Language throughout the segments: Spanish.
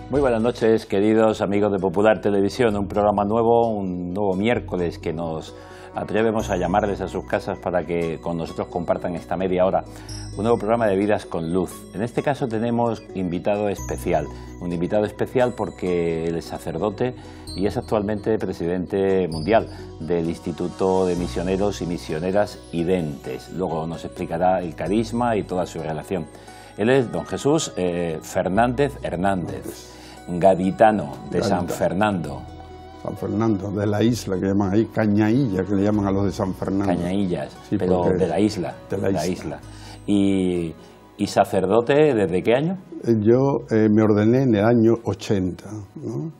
Muy buenas noches, queridos amigos de Popular Televisión. Un programa nuevo, un nuevo miércoles que nos atrevemos a llamarles a sus casas para que con nosotros compartan esta media hora. Un nuevo programa de Vidas con Luz. En este caso tenemos invitado especial. Un invitado especial porque él es sacerdote y es actualmente presidente mundial del Instituto de Misioneros y Misioneras Identes. Luego nos explicará el carisma y toda su relación. Él es don Jesús Fernández Hernández, gaditano de San Fernando. San Fernando, de la isla que llaman ahí, Cañailla, que le llaman a los de San Fernando. Cañaillas, sí, pero de la isla. De la isla. ¿Y sacerdote desde qué año? Yo me ordené en el año 80, ¿no?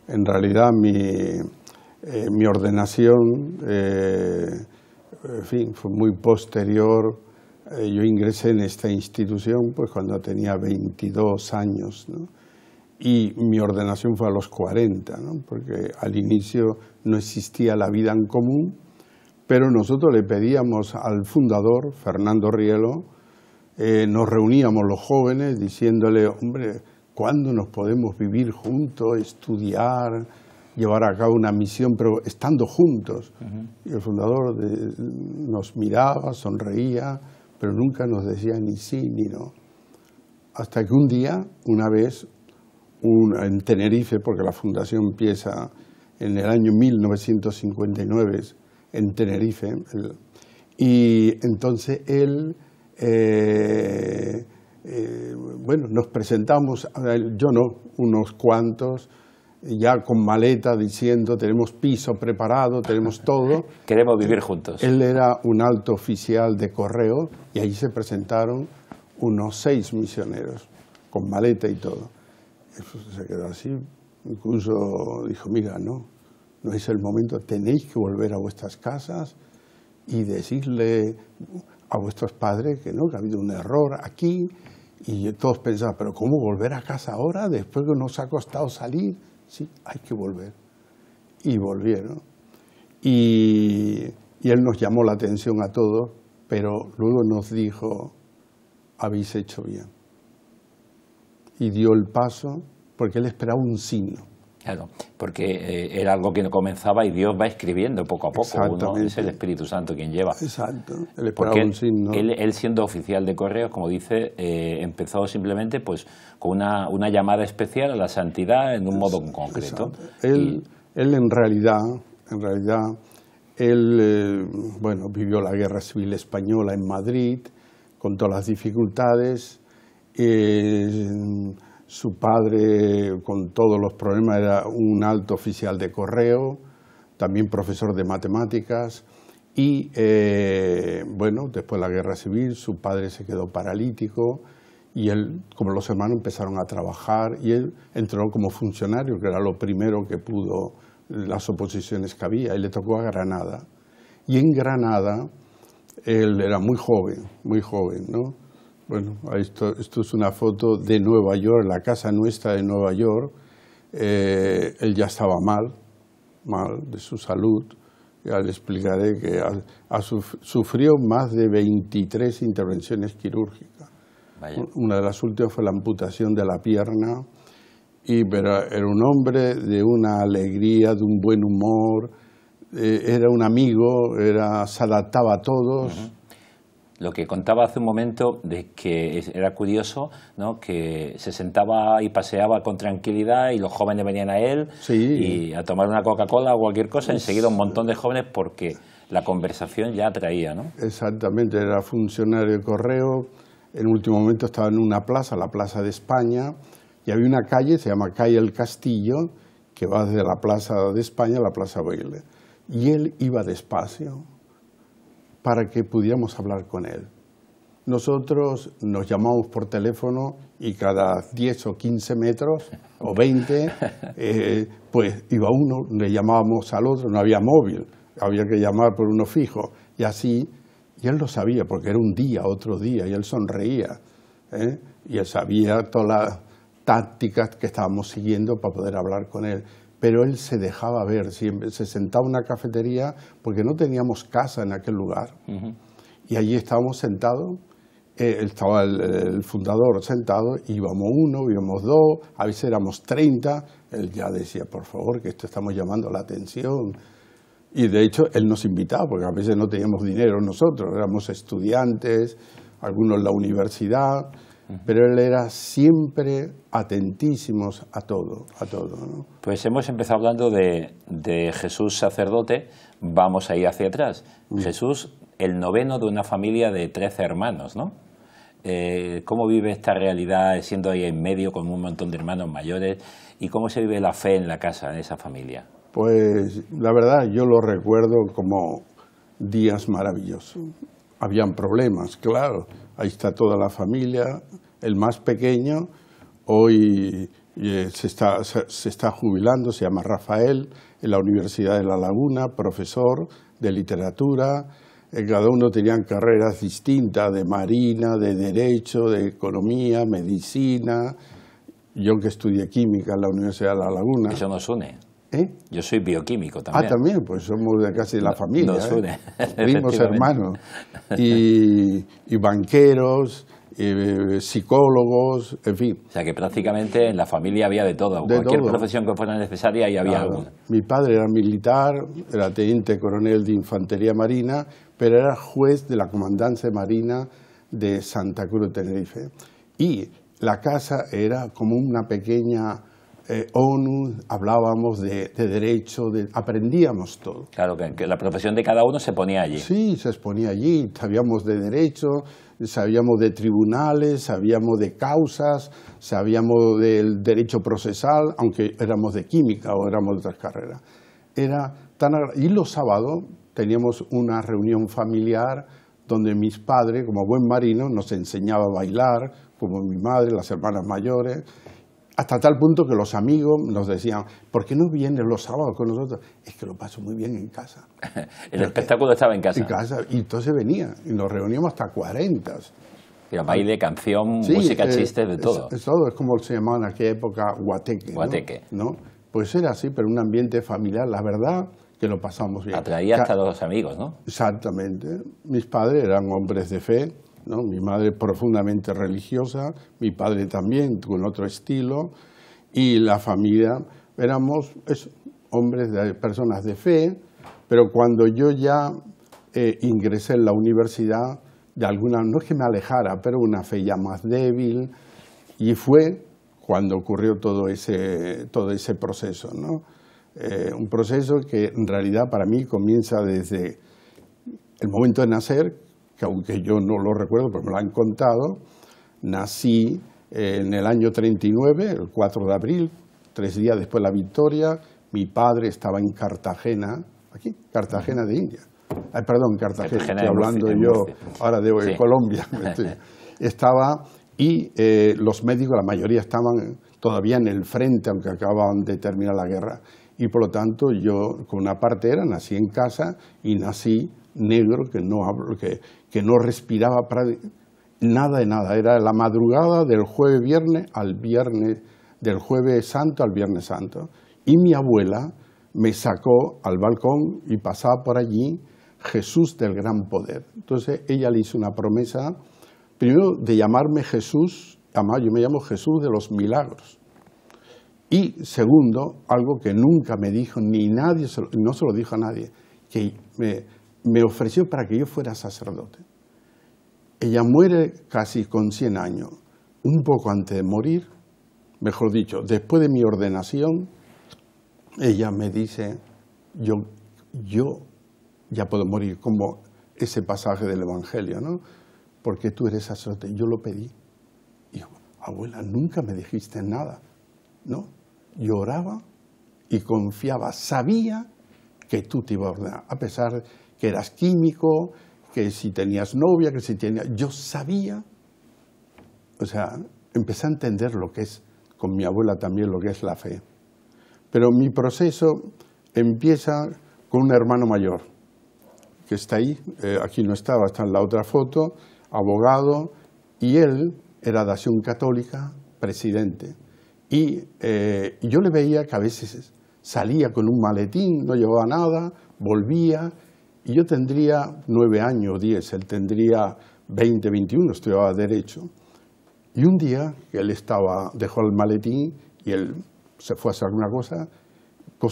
En realidad mi ordenación, en fin, fue muy posterior. Yo ingresé en esta institución pues cuando tenía 22 años, ¿no? Y mi ordenación fue a los 40, ¿no? Porque al inicio no existía la vida en común, pero nosotros le pedíamos al fundador, Fernando Rielo, nos reuníamos los jóvenes diciéndole, hombre, ¿cuándo nos podemos vivir juntos, estudiar, llevar a cabo una misión, pero estando juntos? Y el fundador nos miraba, sonreía, pero nunca nos decía ni sí ni no. Hasta que un día, una vez, en Tenerife, porque la fundación empieza en el año 1959 en Tenerife, y entonces él, bueno, nos presentamos, yo no, unos cuantos, ya con maleta diciendo tenemos piso preparado, tenemos todo. Queremos vivir juntos. Él era un alto oficial de correo y allí se presentaron unos 6 misioneros, con maleta y todo. Eso se quedó así, incluso dijo, mira, no es el momento, tenéis que volver a vuestras casas y decirle a vuestros padres que no, que ha habido un error aquí. Y todos pensaban, pero ¿cómo volver a casa ahora después que nos ha costado salir? Sí, hay que volver. Y volvieron. Y él nos llamó la atención a todos, pero luego nos dijo, habéis hecho bien. Y dio el paso porque él esperaba un signo. Claro, porque era algo que no comenzaba y Dios va escribiendo poco a poco. Uno es el Espíritu Santo quien lleva. Exacto, él esperaba un signo. Él siendo oficial de correos, como dice, empezó simplemente pues con una llamada especial a la santidad en un modo concreto. Él en realidad, él bueno, vivió la Guerra Civil Española en Madrid, con todas las dificultades. Su padre, con todos los problemas, era un alto oficial de correo, también profesor de matemáticas. Y, bueno, después de la Guerra Civil, su padre se quedó paralítico y él, como los hermanos, empezaron a trabajar y él entró como funcionario, que era lo primero que pudo, las oposiciones que había, y le tocó a Granada. Y en Granada, él era muy joven, ¿no? Bueno, esto es una foto de Nueva York, la casa nuestra de Nueva York. Él ya estaba mal de su salud. Ya le explicaré que sufrió más de 23 intervenciones quirúrgicas. Vaya. Una de las últimas fue la amputación de la pierna. Pero era un hombre de una alegría, de un buen humor, era un amigo, se adaptaba a todos. Lo que contaba hace un momento de que era curioso, ¿no? Que se sentaba y paseaba con tranquilidad y los jóvenes venían a él y a tomar una Coca-Cola o cualquier cosa, enseguida un montón de jóvenes porque la conversación ya atraía, ¿no? Exactamente, era funcionario de correo, en último momento estaba en una plaza, la Plaza de España, y había una calle, se llama Calle El Castillo, que va desde la Plaza de España a la Plaza Baile, y él iba despacio para que pudiéramos hablar con él. Nosotros nos llamamos por teléfono y cada 10 o 15 metros o 20, pues iba uno, le llamábamos al otro, no había móvil, había que llamar por uno fijo, y así, y él lo sabía, porque era un día, otro día, y él sonreía, y él sabía todas las tácticas que estábamos siguiendo para poder hablar con él. Pero él se dejaba ver, siempre se sentaba en una cafetería porque no teníamos casa en aquel lugar. Y allí estábamos sentados estaba el fundador sentado, íbamos uno, íbamos dos, a veces éramos 30, él ya decía, por favor, que esto estamos llamando la atención. Y de hecho, él nos invitaba, porque a veces no teníamos dinero nosotros, éramos estudiantes, algunos en la universidad, pero él era siempre atentísimos a todo, ¿no? Pues hemos empezado hablando de Jesús sacerdote, vamos a ir hacia atrás. Jesús, el noveno de una familia de 13 hermanos, ¿no? ¿Cómo vive esta realidad siendo ahí en medio con un montón de hermanos mayores? ¿Y cómo se vive la fe en la casa, en esa familia? Pues la verdad yo lo recuerdo como días maravillosos. Habían problemas, claro, ahí está toda la familia, el más pequeño hoy se está jubilando, se llama Rafael, en la Universidad de La Laguna, profesor de literatura. Cada uno tenían carreras distintas, de marina, de derecho, de economía, medicina. Yo que estudié química en la Universidad de La Laguna. Eso nos une. ¿Eh? Yo soy bioquímico también. Ah, también, pues somos de casi la familia. Nos une. Primos hermanos. Y banqueros, psicólogos, en fin. O sea que prácticamente en la familia había de todo. Cualquier profesión que fuera necesaria y había alguna. Mi padre era militar, era teniente coronel de infantería marina, pero era juez de la comandancia marina de Santa Cruz de Tenerife. Y la casa era como una pequeña ONU, hablábamos de derecho, aprendíamos todo. Claro, que la profesión de cada uno se ponía allí. Sí, se exponía allí, sabíamos de derecho, sabíamos de tribunales, sabíamos de causas, sabíamos del derecho procesal, aunque éramos de química o éramos de otras carreras. Y los sábados teníamos una reunión familiar donde mis padres, como buen marino, nos enseñaba a bailar, como mi madre, las hermanas mayores, hasta tal punto que los amigos nos decían, ¿por qué no vienes los sábados con nosotros? Es que lo paso muy bien en casa. El espectáculo estaba en casa. En casa, y entonces venía, y nos reuníamos hasta 40. Pero baile, canción, sí, música, chistes, de todo. Es todo, es como se llamaba en aquella época guateque. Guateque. ¿no? Pues era así, pero un ambiente familiar, la verdad que lo pasamos bien. Atraía hasta a los amigos, ¿no? Exactamente. Mis padres eran hombres de fe, ¿no? Mi madre profundamente religiosa, mi padre también, con otro estilo, y la familia éramos hombres, personas de fe, pero cuando yo ya ingresé en la universidad, de alguna, no es que me alejara, pero una fe ya más débil, y fue cuando ocurrió todo ese proceso, ¿no? Un proceso que en realidad para mí comienza desde el momento de nacer, que aunque yo no lo recuerdo, pues me lo han contado. Nací en el año 39, el 4 de abril, 3 días después de la victoria. Mi padre estaba en Cartagena, aquí, Cartagena de India. Perdón, Cartagena, estoy hablando yo ahora de Colombia. Estaba, y los médicos, la mayoría estaban todavía en el frente, aunque acababan de terminar la guerra. Y por lo tanto yo, con una partera, nací en casa y nací negro, que no respiraba nada de nada. Era la madrugada del jueves viernes al viernes, del jueves santo al viernes santo. Y mi abuela me sacó al balcón y pasaba por allí Jesús del gran poder. Entonces ella le hizo una promesa, primero de llamarme Jesús, además yo me llamo Jesús de los milagros. Y segundo, algo que nunca me dijo ni nadie, no se lo dijo a nadie, que me ofreció para que yo fuera sacerdote. Ella muere casi con 100 años, un poco antes de morir, mejor dicho, después de mi ordenación, ella me dice, yo ya puedo morir, como ese pasaje del Evangelio, ¿no? Porque tú eres sacerdote, yo lo pedí. Y yo, abuela, nunca me dijiste nada, ¿no? Yo oraba y confiaba, sabía que tú te ibas a ordenar, a pesar que eras químico, que si tenías novia, que si tenías... Yo sabía, o sea, empecé a entender lo que es, con mi abuela también, lo que es la fe. Pero mi proceso empieza con un hermano mayor, que está ahí, aquí no estaba, está en la otra foto, abogado, y él era de Acción Católica, presidente. Y yo le veía que a veces salía con un maletín, no llevaba nada, volvía, y yo tendría 9 años, 10, él tendría 20, 21, estudiaba Derecho. Y un día que él dejó el maletín y él se fue a hacer alguna cosa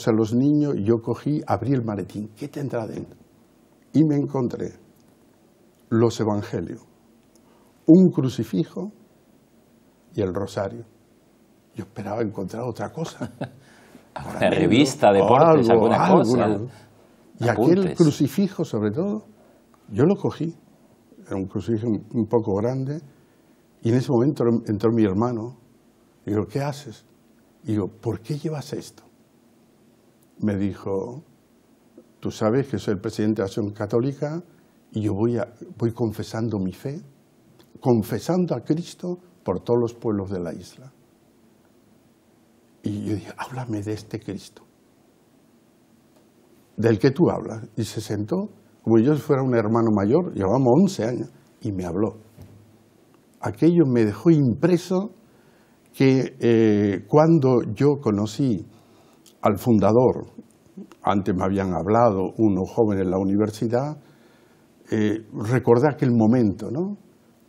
a los niños, y yo cogí, abrí el maletín. ¿Qué tendrá dentro? Y me encontré los evangelios, un crucifijo y el rosario. Yo esperaba encontrar otra cosa. Una revista, deportes, alguna cosa. Y aquel crucifijo, sobre todo, yo lo cogí. Era un crucifijo un poco grande. Y en ese momento entró mi hermano. Y digo, ¿qué haces? Y digo, ¿por qué llevas esto? Me dijo, tú sabes que soy el presidente de Acción Católica y yo voy confesando mi fe, confesando a Cristo por todos los pueblos de la isla. Y yo dije, háblame de este Cristo, del que tú hablas. Y se sentó, como si yo fuera un hermano mayor, llevábamos 11 años, y me habló. Aquello me dejó impreso que cuando yo conocí al fundador, antes me habían hablado unos jóvenes en la universidad, recordé aquel momento, ¿no?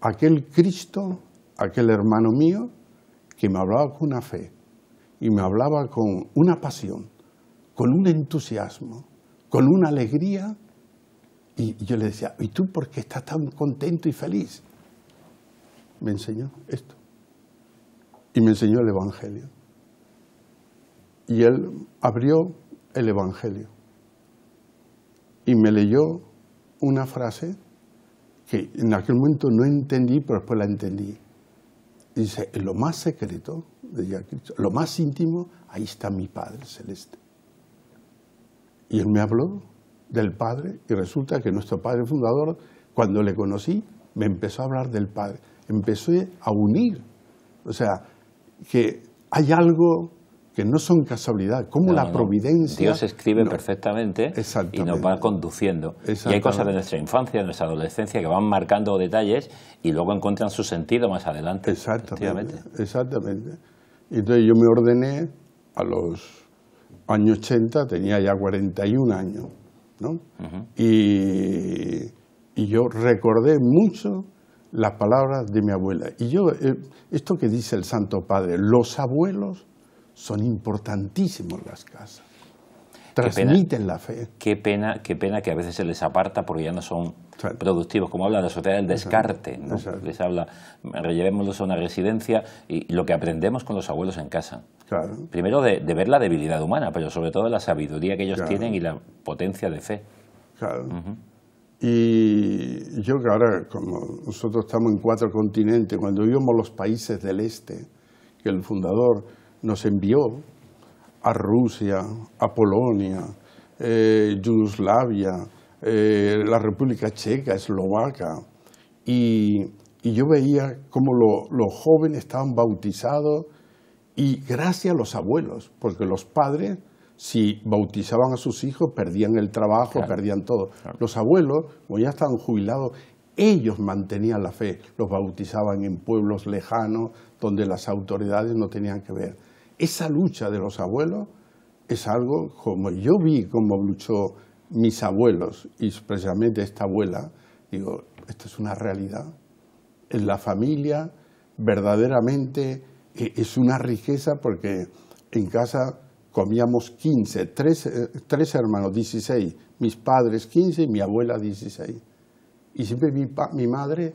Aquel Cristo, aquel hermano mío, que me hablaba con una fe, y me hablaba con una pasión, con un entusiasmo, con una alegría, y yo le decía, ¿y tú por qué estás tan contento y feliz? Me enseñó esto, y me enseñó el Evangelio. Y él abrió el Evangelio y me leyó una frase que en aquel momento no entendí, pero después la entendí. Dice, en lo más secreto, decía Cristo, lo más íntimo, ahí está mi Padre Celeste. Y él me habló del Padre, y resulta que nuestro Padre Fundador, cuando le conocí, me empezó a hablar del Padre. Empecé a unir. O sea, que hay algo que no son casualidad, como la providencia. Dios escribe perfectamente y nos va conduciendo. Y hay cosas de nuestra infancia, de nuestra adolescencia, que van marcando detalles y luego encuentran su sentido más adelante. Exactamente. Y entonces yo me ordené a los años 80, tenía ya 41 años, ¿no? Y yo recordé mucho las palabras de mi abuela. Y yo, esto que dice el Santo Padre, los abuelos son importantísimos en las casas. Transmiten la fe. Qué pena que a veces se les aparta porque ya no son productivos. Como habla la sociedad del descarte, ¿no? Les habla, rellevémoslos a una residencia y lo que aprendemos con los abuelos en casa. Claro. Primero de ver la debilidad humana, pero sobre todo la sabiduría que ellos tienen y la potencia de fe. Claro. Y yo que ahora, como nosotros estamos en 4 continentes, cuando íbamos a los países del este, que el fundador nos envió a Rusia, a Polonia, Yugoslavia, la República Checa, Eslovaca, y yo veía cómo los jóvenes estaban bautizados, y gracias a los abuelos, porque los padres, si bautizaban a sus hijos, perdían el trabajo, perdían todo. Los abuelos, como ya estaban jubilados, ellos mantenían la fe, los bautizaban en pueblos lejanos, donde las autoridades no tenían que ver. Esa lucha de los abuelos es algo como yo vi cómo luchó mis abuelos, y precisamente esta abuela, digo, esto es una realidad. En la familia verdaderamente es una riqueza, porque en casa comíamos 15, tres hermanos, 16, mis padres 15 y mi abuela 16. Y siempre mi madre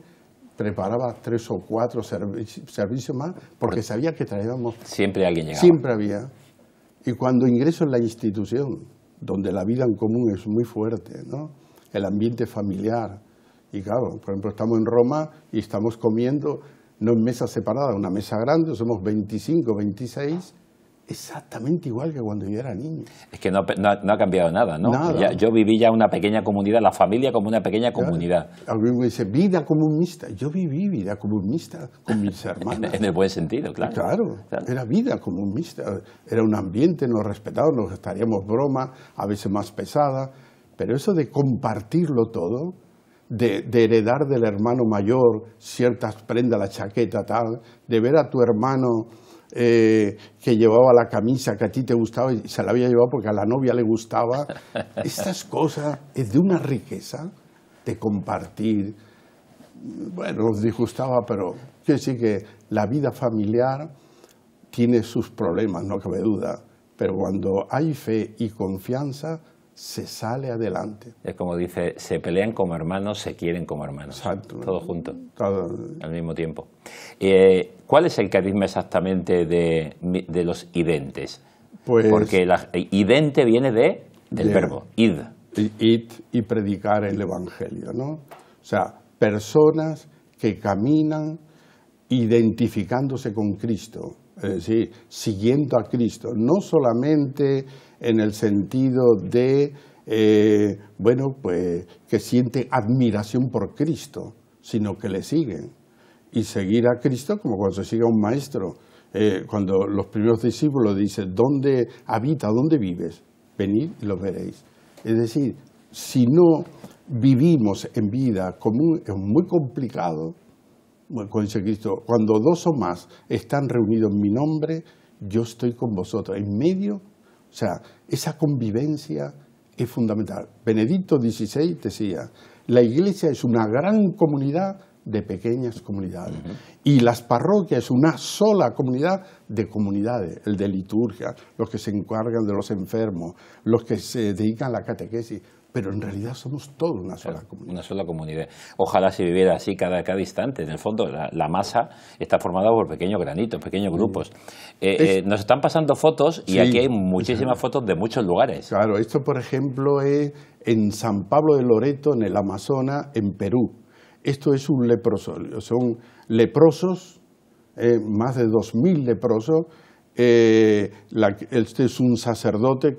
preparaba 3 o 4 servicios más, porque sabía que traíamos... Siempre alguien llegaba. Siempre había. Y cuando ingreso en la institución, donde la vida en común es muy fuerte, ¿no? El ambiente familiar. Y claro, por ejemplo, estamos en Roma y estamos comiendo, no en mesas separadas, una mesa grande, somos 25, 26, exactamente igual que cuando yo era niño. Es que no ha cambiado nada, ¿no? Nada. Yo viví ya una pequeña comunidad, la familia como una pequeña comunidad. Alguien me dice, vida común mixta. Yo viví vida común mixta con mis hermanas. En el buen sentido, claro. Claro, era vida común mixta. Era un ambiente, nos respetábamos, nos estaríamos bromas, a veces más pesada, pero eso de compartirlo todo, de heredar del hermano mayor ciertas prendas, la chaqueta, tal, de ver a tu hermano que llevaba la camisa que a ti te gustaba y se la había llevado porque a la novia le gustaba. Estas cosas es de una riqueza de compartir, bueno, nos disgustaba, pero quiero decir que la vida familiar tiene sus problemas, no cabe duda, pero cuando hay fe y confianza, se sale adelante. Es como dice, se pelean como hermanos, se quieren como hermanos. Exacto. Todos juntos, al mismo tiempo. ¿Cuál es el carisma exactamente de los identes? Pues, porque idente viene del verbo, id. Id y predicar el Evangelio, ¿no? O sea, personas que caminan identificándose con Cristo, es decir, siguiendo a Cristo, no solamente en el sentido de, bueno, pues que sienten admiración por Cristo, sino que le siguen. Y seguir a Cristo como cuando se sigue a un maestro. Cuando los primeros discípulos dicen, ¿dónde habita, dónde vives? Venid y lo veréis. Es decir, si no vivimos en vida común, es muy complicado, como dice Cristo, cuando dos o más están reunidos en mi nombre, yo estoy con vosotros. En medio, o sea, esa convivencia es fundamental. Benedicto XVI decía, la Iglesia es una gran comunidad de pequeñas comunidades. Y las parroquias es una sola comunidad de comunidades, el de liturgia, los que se encargan de los enfermos, los que se dedican a la catequesis, pero en realidad somos todos una sola comunidad. Una sola comunidad. Ojalá se viviera así cada instante. En el fondo, la masa está formada por pequeños granitos, pequeños grupos. Nos están pasando fotos y aquí hay muchísimas fotos de muchos lugares. Claro, esto por ejemplo es en San Pablo de Loreto, en el Amazonas, en Perú. Esto es un leproso, son leprosos, más de 2000 leprosos. Este es un sacerdote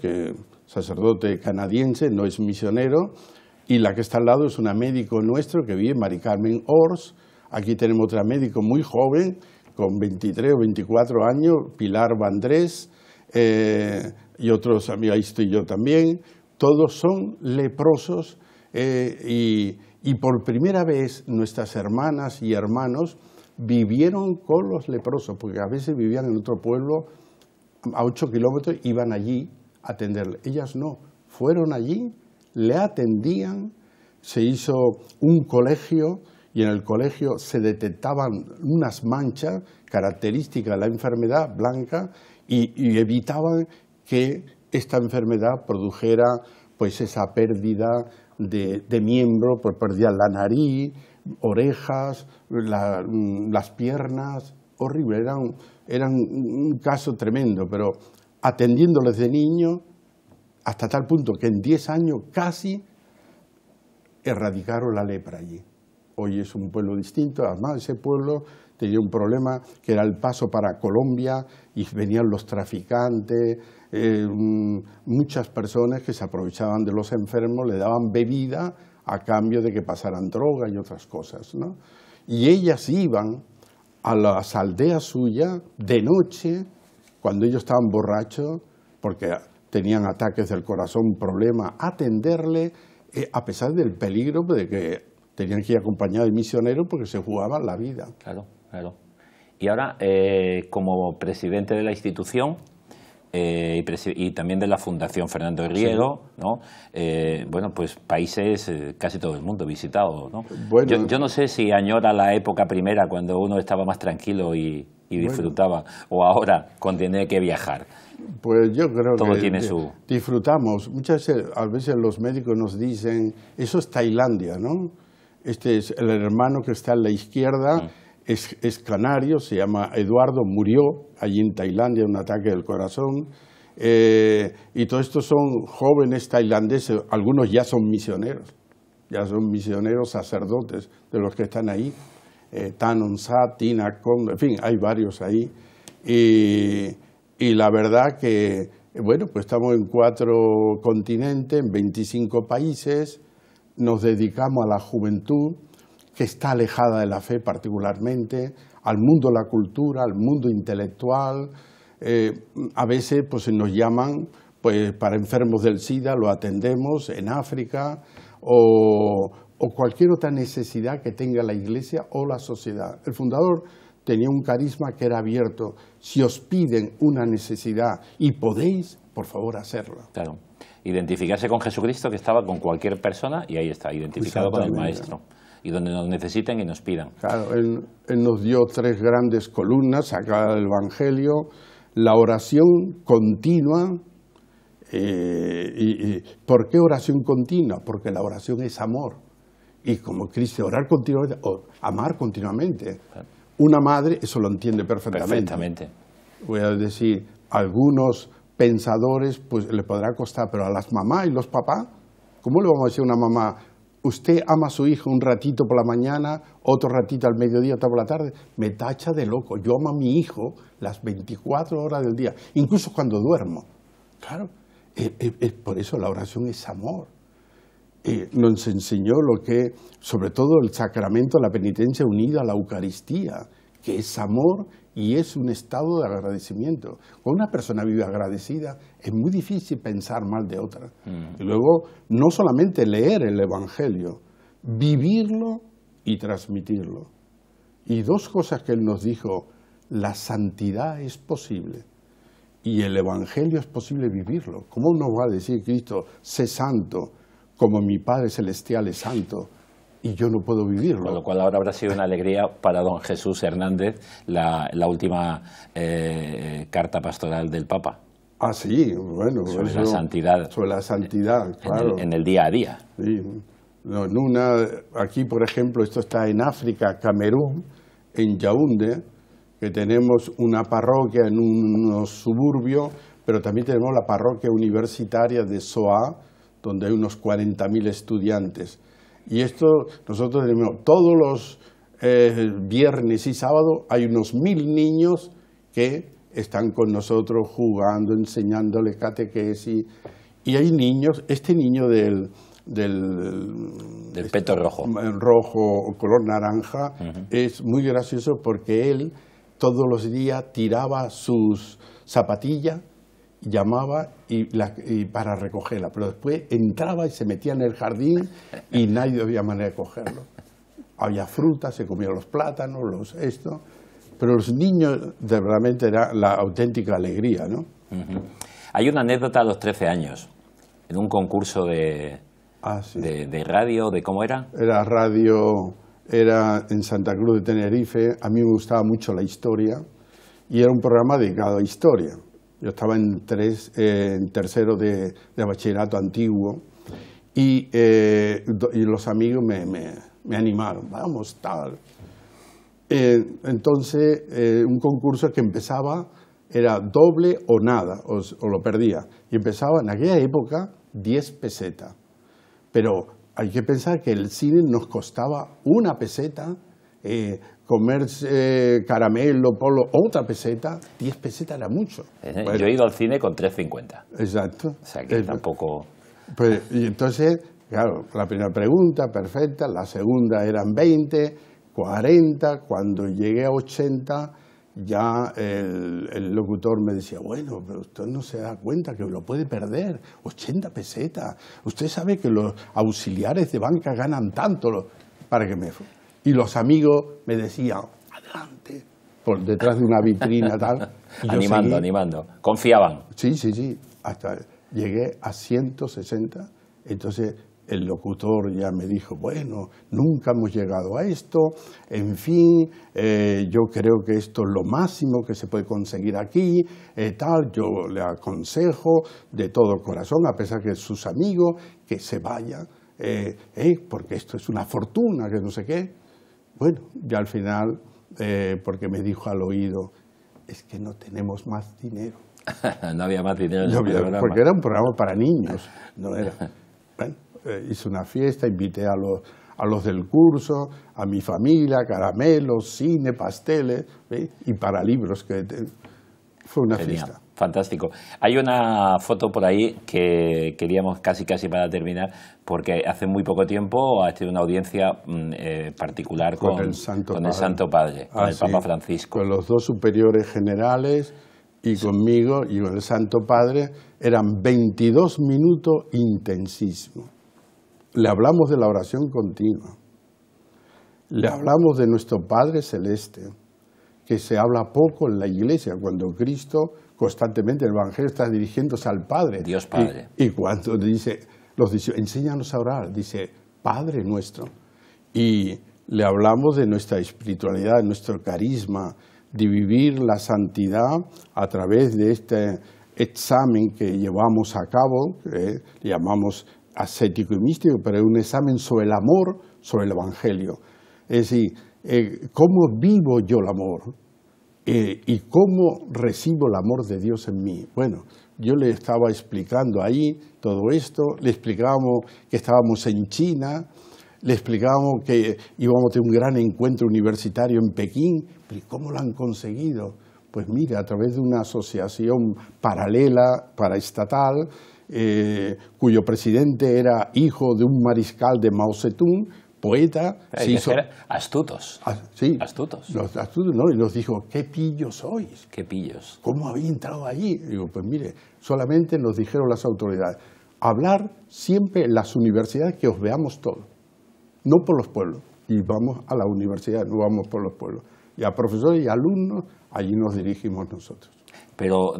canadiense, no es misionero, y la que está al lado es una médico nuestro que vive, Mari Carmen Ors. Aquí tenemos otra médico muy joven, con 23 o 24 años, Pilar Vandrés, y otros amigos, ahí estoy yo también. Todos son leprosos y por primera vez nuestras hermanas y hermanos vivieron con los leprosos, porque a veces vivían en otro pueblo a 8 kilómetros, iban allí a atenderle. Ellas no, fueron allí, le atendían, se hizo un colegio y en el colegio se detectaban unas manchas características de la enfermedad blanca y evitaban que esta enfermedad produjera pues esa pérdida de miembro, pues perdían la nariz, orejas, las piernas, horrible, eran un caso tremendo, pero atendiéndoles de niño hasta tal punto que en 10 años casi erradicaron la lepra allí. Hoy es un pueblo distinto, además ese pueblo tenía un problema que era el paso para Colombia y venían los traficantes, muchas personas que se aprovechaban de los enfermos, le daban bebida a cambio de que pasaran droga y otras cosas, ¿no? Y ellas iban a las aldeas suyas de noche, cuando ellos estaban borrachos, porque tenían ataques del corazón, problemas, a atenderle, a pesar del peligro de que tenían que ir acompañados de misioneros porque se jugaban la vida. Claro, claro. Y ahora, como presidente de la institución y también de la Fundación Fernando Riego, sí, ¿no? Bueno, pues países, casi todo el mundo visitado, ¿no? Bueno, yo no sé si añora la época primera cuando uno estaba más tranquilo y disfrutaba, o ahora cuando tiene que viajar. Pues yo creo todo que tiene su... disfrutamos. Muchas veces, a veces los médicos nos dicen, eso es Tailandia, ¿no? Este es el hermano que está a la izquierda, es canario, se llama Eduardo, murió allí en Tailandia, un ataque del corazón. Y todos estos son jóvenes tailandeses, algunos ya son misioneros sacerdotes de los que están ahí. Tanon Sa, Tina Kong, en fin, hay varios ahí. Y la verdad que, bueno, pues estamos en 4 continentes, en 25 países, nos dedicamos a la juventud, que está alejada de la fe particularmente, al mundo de la cultura, al mundo intelectual. A veces pues nos llaman pues, para enfermos del SIDA, lo atendemos en África, o cualquier otra necesidad que tenga la Iglesia o la sociedad. El fundador tenía un carisma que era abierto. Si os piden una necesidad y podéis, por favor, hacerla. Claro. Identificarse con Jesucristo, que estaba con cualquier persona, y ahí está, identificado con el Maestro. y donde nos necesiten y nos pidan. Claro, él nos dio 3 grandes columnas acá del Evangelio: la oración continua. ¿Por qué oración continua? Porque la oración es amor. Y como Cristo, orar continuamente, o amar continuamente. Una madre eso lo entiende perfectamente. Voy a decir, algunos pensadores pues le podrá costar, pero a las mamás y los papás, ¿cómo le vamos a decir a una mamá? Usted ama a su hijo un ratito por la mañana, otro ratito al mediodía, otro por la tarde. Me tacha de loco. Yo amo a mi hijo las 24 horas del día, incluso cuando duermo. Claro, por eso la oración es amor. Nos enseñó lo que, sobre todo el sacramento de la penitencia unida a la Eucaristía, que es amor y es un estado de agradecimiento. Cuando una persona vive agradecida, es muy difícil pensar mal de otra. Y luego, no solamente leer el Evangelio, vivirlo y transmitirlo. Y 2 cosas que él nos dijo: la santidad es posible y el Evangelio es posible vivirlo. ¿Cómo nos va a decir Cristo, sé santo, como mi Padre Celestial es santo, y yo no puedo vivirlo? Con lo cual ahora habrá sido una alegría para don Jesús Hernández la última carta pastoral del Papa. Ah, sí, bueno. Sobre la santidad. Sobre la santidad, claro. En el día a día. Sí. No, aquí, por ejemplo, esto está en África, Camerún, en Yaoundé, que tenemos una parroquia en unos suburbios, pero también tenemos la parroquia universitaria de Soa, donde hay unos 40.000 estudiantes. Y esto, nosotros tenemos todos los viernes y sábados, hay unos 1.000 niños que están con nosotros jugando, enseñándole catequesis. Y hay niños, este niño del peto rojo o color naranja, es muy gracioso porque él todos los días tiraba sus zapatillas, llamaba y para recogerla, pero después entraba y se metía en el jardín y nadie había manera de cogerlo. Había frutas, se comían los plátanos, pero los niños realmente era la auténtica alegría, ¿no? Hay una anécdota a los 13 años, en un concurso de radio, ¿de cómo era? Era radio, era en Santa Cruz de Tenerife. A mí me gustaba mucho la historia y era un programa dedicado a historia. Yo estaba en tercero de bachillerato antiguo y los amigos me animaron, vamos, tal. Entonces, un concurso que empezaba era doble o nada, o lo perdía. Y empezaba en aquella época 10 pesetas. Pero hay que pensar que el cine nos costaba 1 peseta, comer caramelo, polo, otra peseta, 10 pesetas era mucho. Bueno, yo he ido al cine con 3,50. Exacto. O sea que tampoco... Pues, y entonces, claro, la primera pregunta, perfecta, la segunda eran 20, 40, cuando llegué a 80, ya el locutor me decía, bueno, pero usted no se da cuenta que lo puede perder, 80 pesetas. Usted sabe que los auxiliares de banca ganan tanto, para que me... Y los amigos me decían, adelante, por detrás de una vitrina, tal. Y animando. Confiaban. Sí. Hasta llegué a 160. Entonces el locutor ya me dijo, bueno, nunca hemos llegado a esto. En fin, yo creo que esto es lo máximo que se puede conseguir aquí. Tal, yo le aconsejo de todo corazón, a pesar que sus amigos, que se vayan, porque esto es una fortuna, que no sé qué. Bueno, ya al final, porque me dijo al oído, es que no tenemos más dinero. No había más dinero en el programa. Porque era un programa para niños, no era. Bueno, hice una fiesta, invité a los del curso, a mi familia, caramelos, cine, pasteles, y para libros, que fue una fiesta. Fantástico. Hay una foto por ahí que queríamos casi para terminar, porque hace muy poco tiempo ha tenido una audiencia particular con el Santo Padre, con el Papa Francisco. Con los 2 superiores generales y conmigo y con el Santo Padre, eran 22 minutos intensísimos. Le hablamos de la oración continua, le hablamos de nuestro Padre Celeste, que se habla poco en la Iglesia, cuando Cristo constantemente el Evangelio está dirigiéndose al Padre. Dios Padre. Y cuando dice, enséñanos a orar, dice, Padre nuestro. y le hablamos de nuestra espiritualidad, de nuestro carisma, de vivir la santidad a través de este examen que llevamos a cabo, que llamamos ascético y místico, pero es un examen sobre el amor, sobre el Evangelio. Es decir, ¿cómo vivo yo el amor? ¿Y cómo recibo el amor de Dios en mí? Bueno, yo le estaba explicando ahí todo esto, le explicábamos que estábamos en China, le explicábamos que íbamos a tener un gran encuentro universitario en Pekín. ¿Pero cómo lo han conseguido? Pues mira, a través de una asociación paralela, paraestatal, cuyo presidente era hijo de un mariscal de Mao Zedong, poeta. Hay que ser astutos. Sí, astutos. Los astutos, ¿no? Y nos dijo, ¿qué pillos sois? ¿Qué pillos? ¿Cómo habéis entrado allí? Y digo, pues mire, solamente nos dijeron las autoridades, hablar siempre en las universidades que os veamos todos, no por los pueblos. Y vamos a la universidad, no vamos por los pueblos. Y a profesores y alumnos, allí nos dirigimos nosotros. Pero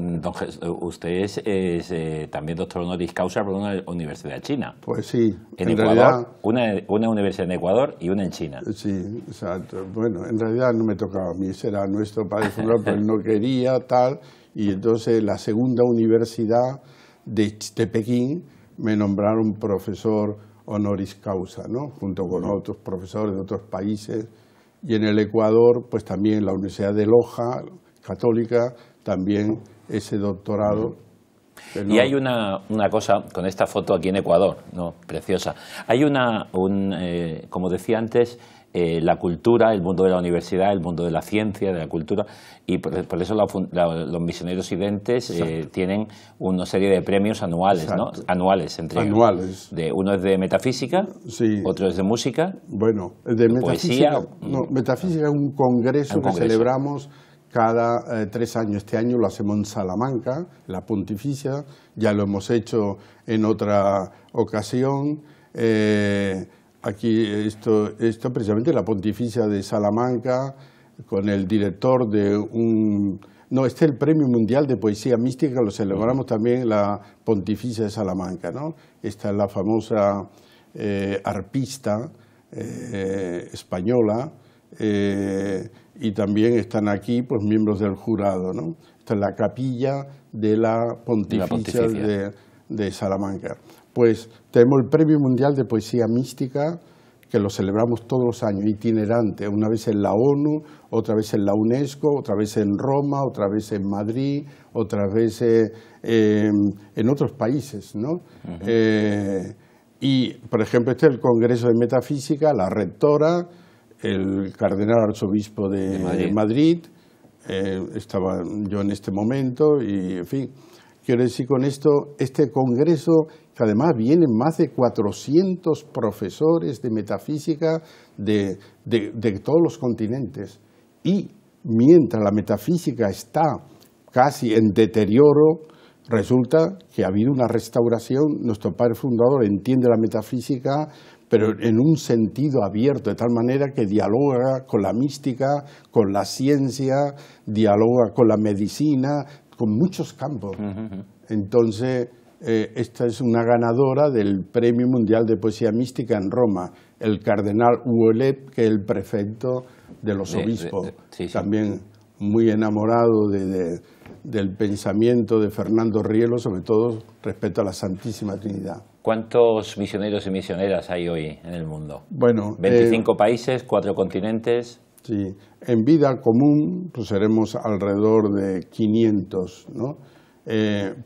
usted es también doctor honoris causa por una universidad china. Pues sí. En Ecuador, una universidad en Ecuador y una en China. Sí, exacto. Bueno, en realidad no me tocaba a mí, era nuestro padre fundador, pero él no quería, tal. Y entonces la segunda universidad de Pekín me nombraron profesor honoris causa, ¿no? Junto con otros profesores de otros países. Y en el Ecuador, pues también la Universidad de Loja, católica, también ese doctorado. Y hay una cosa con esta foto aquí en Ecuador, ¿no? Preciosa. Hay como decía antes, la cultura, el mundo de la universidad, el mundo de la ciencia, de la cultura, y por eso los misioneros videntes tienen una serie de premios anuales, ¿no? Anuales, anuales. Uno es de metafísica, sí. Otro es de música. Bueno, de metafísica. Poesía. No, metafísica es un congreso que celebramos cada 3 años. Este año lo hacemos en Salamanca, la Pontificia, ya lo hemos hecho en otra ocasión. Aquí esto precisamente la Pontificia de Salamanca, con el director de este es el Premio Mundial de Poesía Mística, lo celebramos también en la Pontificia de Salamanca, ¿no? Esta es la famosa arpista española, y también están aquí pues miembros del jurado, ¿no? Esta es la capilla de la Pontificia de Salamanca. Pues tenemos el Premio Mundial de Poesía Mística, que lo celebramos todos los años, itinerante, una vez en la ONU, otra vez en la UNESCO, otra vez en Roma, otra vez en Madrid, otra vez en otros países, ¿no? Y, por ejemplo, este es el Congreso de Metafísica, la rectora, el cardenal arzobispo de Madrid, estaba yo en este momento, y en fin, quiero decir con esto, este congreso, que además vienen más de 400 profesores de metafísica de todos los continentes, y mientras la metafísica está casi en deterioro, resulta que ha habido una restauración. Nuestro padre fundador entiende la metafísica, pero en un sentido abierto, de tal manera que dialoga con la mística, con la ciencia, dialoga con la medicina, con muchos campos. Entonces, esta es una ganadora del Premio Mundial de Poesía Mística en Roma, el cardenal Ouellet, que es el prefecto de los obispos, también muy enamorado del pensamiento de Fernando Rielo, sobre todo respecto a la Santísima Trinidad. ¿Cuántos misioneros y misioneras hay hoy en el mundo? Bueno, 25 países, 4 continentes. Sí, en vida común pues seremos alrededor de 500, ¿no?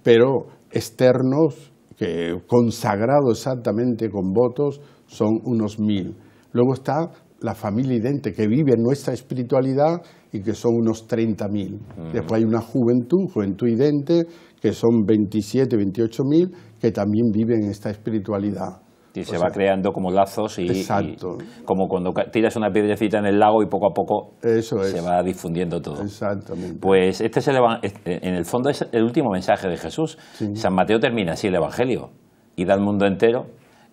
Pero externos, consagrados exactamente con votos, son unos 1000. Luego está la familia idente, que vive en nuestra espiritualidad y que son unos 30.000. Después hay una juventud idente, que son 27, 28.000, que también viven en esta espiritualidad. Y se va creando como lazos exacto. Y como cuando tiras una piedrecita en el lago y poco a poco se va difundiendo todo. Exactamente. Pues este es en el fondo es el último mensaje de Jesús. Sí. San Mateo termina así el Evangelio. Id al mundo entero.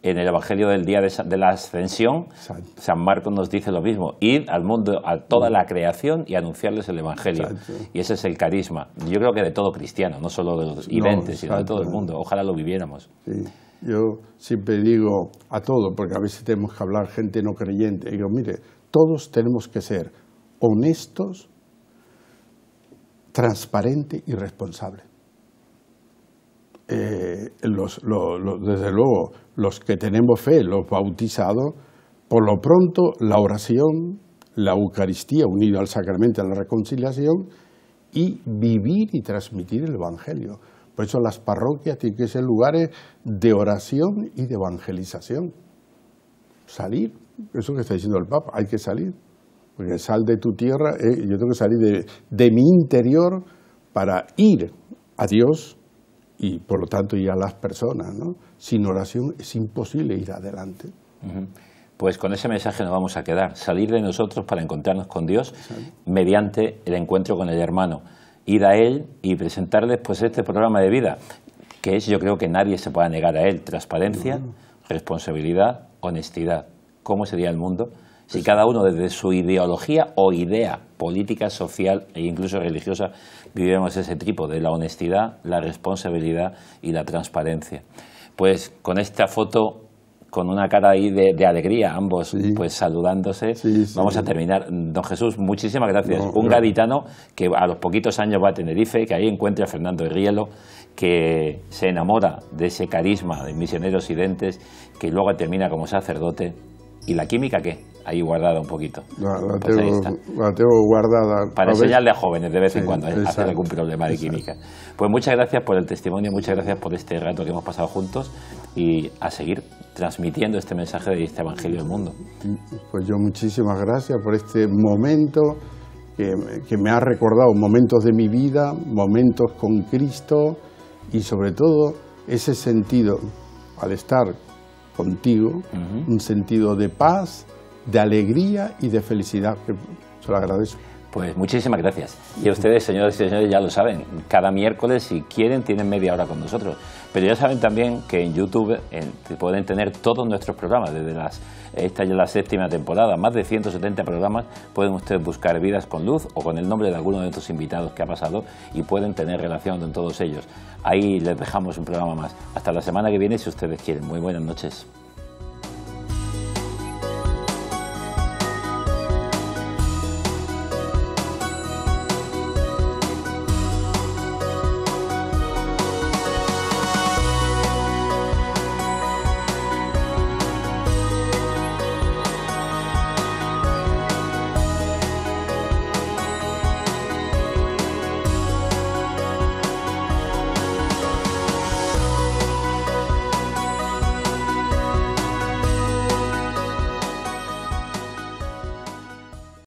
En el Evangelio del día de la Ascensión, exacto, San Marcos nos dice lo mismo: id al mundo, a toda la creación y anunciarles el Evangelio. Exacto. Y ese es el carisma. Yo creo que de todo cristiano, no solo de los identes, sino de todo el mundo. Ojalá lo viviéramos. Sí. Yo siempre digo a todo, porque a veces tenemos que hablar gente no creyente, digo, mire, todos tenemos que ser honestos, transparentes y responsables. Desde luego, los que tenemos fe, los bautizados, por lo pronto la oración, la Eucaristía unida al sacramento de la reconciliación y vivir y transmitir el Evangelio. Por eso las parroquias tienen que ser lugares de oración y de evangelización. Salir, eso que está diciendo el Papa, hay que salir. Porque sal de tu tierra, yo tengo que salir de mi interior para ir a Dios y por lo tanto ir a las personas, ¿no? Sin oración es imposible ir adelante. Pues con ese mensaje nos vamos a quedar, salir de nosotros para encontrarnos con Dios mediante el encuentro con el hermano, ir a Él y presentarles pues este programa de vida, que es, yo creo que nadie se pueda negar a él, transparencia, responsabilidad, honestidad. ¿Cómo sería el mundo si cada uno desde su ideología o idea política, social e incluso religiosa viviéramos ese trípode de la honestidad, la responsabilidad y la transparencia? Pues con esta foto, con una cara ahí de alegría, ambos pues saludándose, vamos a terminar. Don Jesús, muchísimas gracias. Un gaditano que a los poquitos años va a Tenerife, que ahí encuentra a Fernando Rielo, que se enamora de ese carisma de Misioneros Identes, que luego termina como sacerdote. ¿Y la química qué? Ahí guardada un poquito. La tengo guardada. Para enseñarle a jóvenes de vez en cuando a hacer algún problema de química. Pues muchas gracias por el testimonio, muchas gracias por este rato que hemos pasado juntos y a seguir transmitiendo este mensaje de este Evangelio al mundo. Pues yo muchísimas gracias por este momento que me ha recordado momentos de mi vida, momentos con Cristo y sobre todo ese sentido al estar contigo, un sentido de paz, de alegría y de felicidad, que se lo agradezco. Pues muchísimas gracias. Y a ustedes, señoras y señores, ya lo saben, cada miércoles, si quieren, tienen media hora con nosotros. Pero ya saben también que en YouTube pueden tener todos nuestros programas, desde esta ya es la 7ª temporada, más de 170 programas, pueden ustedes buscar Vidas con Luz o con el nombre de alguno de estos invitados que ha pasado y pueden tener relación con todos ellos. Ahí les dejamos un programa más. Hasta la semana que viene, si ustedes quieren. Muy buenas noches.